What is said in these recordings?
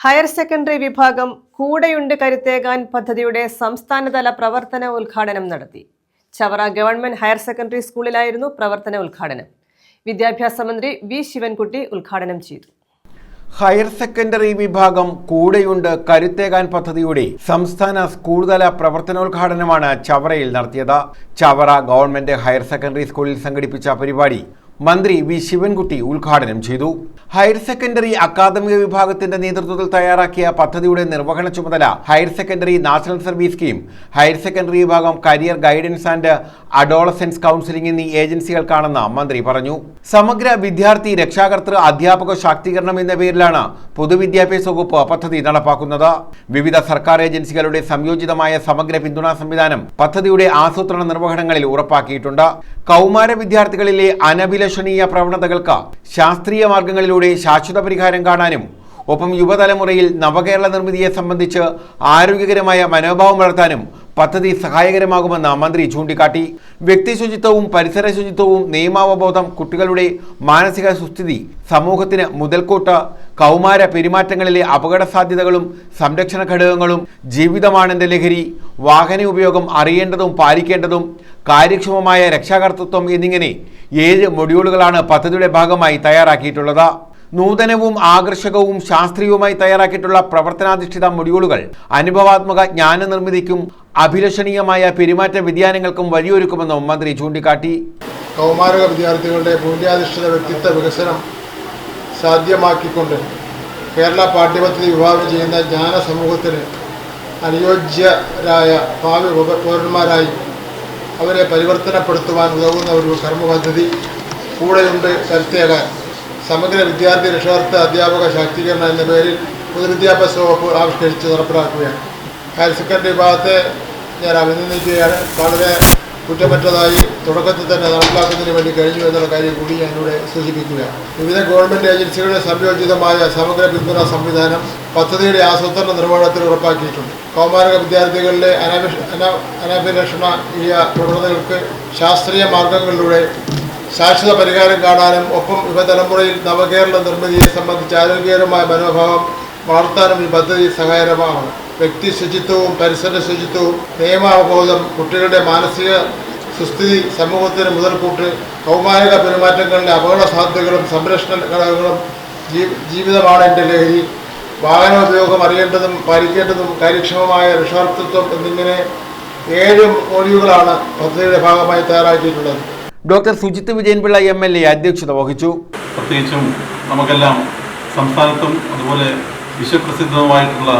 Higher secondary വിഭാഗം കൂടെയുണ്ട് കരുത്തേകാൻ പദ്ധതിയുടെ സംസ്ഥാനതല പ്രവർത്തന ഉദ്ഘാടനം നടത്തി. ചവറ ഗവൺമെന്റ് ഹയർ സെക്കൻഡറി സ്കൂളിലായിരുന്നു പ്രവർത്തന ഉദ്ഘാടനം. വിദ്യാഭ്യാസ മന്ത്രി വി ശിവൻകുട്ടി ഉദ്ഘാടനം ചെയ്തു. ഹയർ സെക്കൻഡറി വിഭാഗം കൂടെയുണ്ട് കരുത്തേകാൻ പദ്ധതിയുടെ സംസ്ഥാന സ്കൂൾതല പ്രവർത്തനോദ്ഘാടനമാണ് ചവറയിൽ നടത്തിയത്. ചവറ ഗവൺമെന്റ് ഹയർ സെക്കൻഡറി സ്കൂളിൽ സംഘടിപ്പിച്ച പരിപാടി മന്ത്രി വി ശിവൻകുട്ടി ഉദ്ഘാടനം ചെയ്തു. ഹയർ സെക്കൻഡറി അക്കാദമിക വിഭാഗത്തിന്റെ നേതൃത്വത്തിൽ തയ്യാറാക്കിയ പദ്ധതിയുടെ നിർവഹണ ചുമതല higher secondary national service scheme, higher secondary വിഭാഗം career guidance and adolescence counselling എന്നീ ഏജൻസികൾക്കാണെന്ന് മന്ത്രി പറഞ്ഞു. സമഗ്ര വിദ്യാർത്ഥി രക്ഷാകർതൃ അധ്യാപക ശാക്തീകരണം എന്ന പേരിലാണ് പൊതുവിദ്യാഭ്യാസ വകുപ്പ് പദ്ധതി നടപ്പാക്കുന്നത്. വിവിധ സർക്കാർ ഏജൻസികളുടെ സംയോജിതമായ സമഗ്ര പിന്തുണാ സംവിധാനം പദ്ധതിയുടെ ആസൂത്രണ നിർവഹണങ്ങളിൽ ഉറപ്പാക്കിയിട്ടുണ്ട്. കൗമാര വിദ്യാർത്ഥികളിലെ അനഭിലഷണീയ പ്രവണതകൾക്ക് ശാസ്ത്രീയ മാർഗങ്ങളിലൂടെ ശാശ്വത പരിഹാരം കാണാനും ഒപ്പം യുവതലമുറയിൽ നവകേരള നിർമ്മിതിയെ സംബന്ധിച്ച് ആരോഗ്യകരമായ മനോഭാവം വളർത്താനും പദ്ധതി സഹായകരമാകുമെന്ന് മന്ത്രി ചൂണ്ടിക്കാട്ടി. വ്യക്തി ശുചിത്വവും പരിസര ശുചിത്വവും നിയമാവബോധം, കുട്ടികളുടെ മാനസിക സുസ്ഥിതി, സമൂഹത്തിന് മുതൽക്കൂട്ട്, കൗമാര പെരുമാറ്റങ്ങളിലെ അപകട സാധ്യതകളും സംരക്ഷണ ഘടകങ്ങളും, ജീവിതമാണെന്റെ ലഹരി, വാഹന ഉപയോഗം അറിയേണ്ടതും പാലിക്കേണ്ടതും, കാര്യക്ഷമമായ രക്ഷാകർതൃത്വം എന്നിങ്ങനെ 7 മൊഡ്യൂളുകളാണ് പദ്ധതിയുടെ ഭാഗമായി തയ്യാറാക്കിയിട്ടുള്ളത്. നൂതനവും ആകർഷകവും ശാസ്ത്രീയവുമായി തയ്യാറാക്കിയിട്ടുള്ള പ്രവർത്തനാധിഷ്ഠിത മൊഡ്യൂളുകൾ അനുഭവാത്മക ജ്ഞാന നിർമ്മിതിക്കും അഭിലഷണീയമായ പെരുമാറ്റ വ്യതിയാനങ്ങൾക്കും വഴിയൊരുക്കുമെന്നും മന്ത്രി ചൂണ്ടിക്കാട്ടി. കൗമാരക വിദ്യാർത്ഥികളുടെ മൂല്യാധിഷ്ഠിത വ്യക്തിത്വ വികസനം സാധ്യമാക്കിക്കൊണ്ട് കേരള പാഠ്യപദ്ധതി വിഭാവനം ചെയ്യുന്ന ജ്ഞാന സമൂഹത്തിന് അനുയോജ്യരായ ഭാവി പൗരന്മാരായി അവരെ പരിവർത്തനപ്പെടുത്തുവാൻ ഉതകുന്ന ഒരു കർമ്മ പദ്ധതി കൂടെയുണ്ട് കരുത്തേകാൻ സമഗ്ര വിദ്യാർത്ഥി രക്ഷാകർതൃ അധ്യാപക ശാക്തീകരണം എന്ന പേരിൽ പൊതുവിദ്യാഭ്യാസ വകുപ്പ് ആവിഷ്കരിച്ച് നടപ്പിലാക്കുകയാണ്. ഹയർ സെക്കൻഡറി വിഭാഗത്തെ ഞാൻ അഭിനന്ദിക്കുകയാണ്. വളരെ കുറ്റമറ്റതായി തുടക്കത്തിൽ തന്നെ നടപ്പിലാക്കുന്നതിന് വേണ്ടി കഴിഞ്ഞു എന്നുള്ള കാര്യം കൂടി ഞാനിവിടെ സൂചിപ്പിക്കുകയാണ്. വിവിധ ഗവൺമെൻറ് ഏജൻസികളുടെ സംയോജിതമായ സമഗ്ര പിന്തുണാ സംവിധാനം പദ്ധതിയുടെ ആസൂത്രണ നിർവഹണത്തിൽ ഉറപ്പാക്കിയിട്ടുണ്ട്. കൗമാരക വിദ്യാർത്ഥികളിലെ അനഭിലഷണീയ പ്രവണതകൾക്ക് ശാസ്ത്രീയ മാർഗങ്ങളിലൂടെ ശാശ്വത പരിഹാരം കാണാനും ഒപ്പം യുവതലമുറയിൽ നവകേരള നിർമ്മിതിയെ സംബന്ധിച്ച് ആരോഗ്യകരമായ മനോഭാവം വളർത്താനും ഈ പദ്ധതി സഹായകരമാണ്. വ്യക്തി ശുചിത്വവും പരിസര ശുചിത്വവും നിയമാവബോധം, കുട്ടികളുടെ മാനസിക സുസ്ഥിതി, സമൂഹത്തിന് മുതൽക്കൂട്ട്, കൗമാരക പെരുമാറ്റങ്ങളിലെ അപകട സാധ്യതകളും സംരക്ഷണ ഘടകങ്ങളും, ജീവിതമാണ് എൻ്റെ ലഹരി, വാഹനോപയോഗം അറിയേണ്ടതും പാലിക്കേണ്ടതും, കാര്യക്ഷമമായ രക്ഷാകർതൃത്വം എന്നിങ്ങനെ 7 മൊഡ്യൂളുകളാണ് പദ്ധതിയുടെ ഭാഗമായി തയ്യാറാക്കിയിട്ടുള്ളത്. ഡോക്ടർ സുജിത് വിജയൻപിള്ള MLA അധ്യക്ഷത വഹിച്ചു. പ്രത്യേകിച്ചും നമുക്കെല്ലാം സംസ്ഥാനത്തും അതുപോലെ വിശ്വപ്രസിദ്ധവുമായിട്ടുള്ള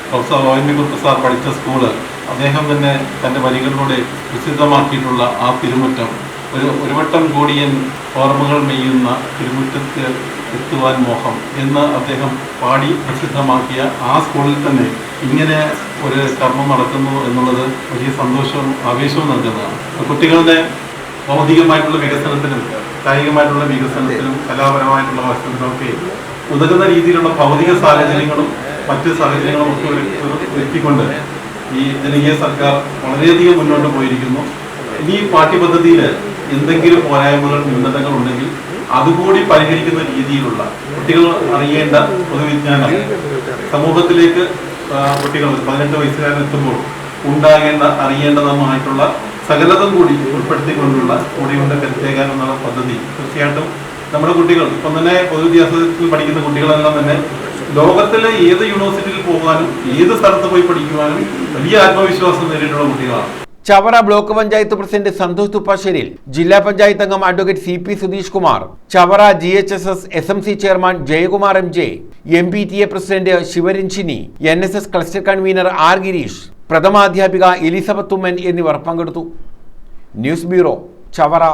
പ്രൊഫസർ ONV കുറുപ്പ് സാർ പഠിച്ച സ്കൂള്, അദ്ദേഹം തന്നെ തൻ്റെ വരികളിലൂടെ പ്രസിദ്ധമാക്കിയിട്ടുള്ള ആ തിരുമുറ്റം, ഒരു വട്ടം കൂടിയൻ ഓർമ്മകൾ മെയ്യുന്ന തിരുമുറ്റത്ത് എത്തുവാൻ മോഹം എന്ന് അദ്ദേഹം പാടി പ്രസിദ്ധമാക്കിയ ആ സ്കൂളിൽ തന്നെ ഇങ്ങനെ ഒരു കർമ്മം നടക്കുന്നു എന്നുള്ളത് വലിയ സന്തോഷവും ആവേശവും നൽകുന്നതാണ്. കുട്ടികളുടെ ഭൗതികമായിട്ടുള്ള വികസനത്തിനും കായികമായിട്ടുള്ള വികസനത്തിനും കലാപരമായിട്ടുള്ള വശത്തിനുമൊക്കെ ഉതകുന്ന രീതിയിലുള്ള ഭൗതിക സാഹചര്യങ്ങളും മറ്റ് സാഹചര്യങ്ങളും ഒക്കെ ഒരുക്കിക്കൊണ്ട് ഈ ജനകീയ സർക്കാർ വളരെയധികം മുന്നോട്ട് പോയിരിക്കുന്നു. ഈ പാഠ്യപദ്ധതിയിൽ എന്തെങ്കിലും പോരായ്മകൾ, ന്യൂനതകൾ ഉണ്ടെങ്കിൽ അതുകൂടി പരിഹരിക്കുന്ന രീതിയിലുള്ള കുട്ടികൾ അറിയേണ്ട പൊതുവിജ്ഞാനം സമൂഹത്തിലേക്ക് കുട്ടികൾ 18 വയസ്സുകാരെത്തുമ്പോൾ ഉണ്ടാകേണ്ട അറിയേണ്ടതുമായിട്ടുള്ള സകലതും കൂടി ഉൾപ്പെടുത്തിക്കൊണ്ടുള്ള കൂടെയുണ്ട് കരുത്തേകാൻ എന്നുള്ള പദ്ധതി തീർച്ചയായിട്ടും നമ്മുടെ കുട്ടികൾ ഇപ്പം തന്നെ പൊതുവിദ്യാഭ്യാസത്തിൽ പഠിക്കുന്ന കുട്ടികളെല്ലാം തന്നെ ലോകത്തിലെ ഏത് യൂണിവേഴ്സിറ്റിയിൽ പോകാനും ഏത് സ്ഥലത്ത് പോയി പഠിക്കുവാനും വലിയ ആത്മവിശ്വാസം നേരിട്ടുള്ള കുട്ടികളാണ്. ചവറ ബ്ലോക്ക് പഞ്ചായത്ത് പ്രസിഡന്റ് സന്തോഷ് തുപ്പാശ്ശേരിൽ, ജില്ലാ പഞ്ചായത്ത് അംഗം advocate CP Sudheesh Kumar, Chavara GHSS SMC chairman Jayakumar MJ, MPTA president Sivaranjini, NSS cluster convener R Gireesh, പ്രഥമാധ്യാപിക എലിസബത്ത് ഉമ്മൻ എന്നിവർ പങ്കെടുത്തു. News bureau, Chavara.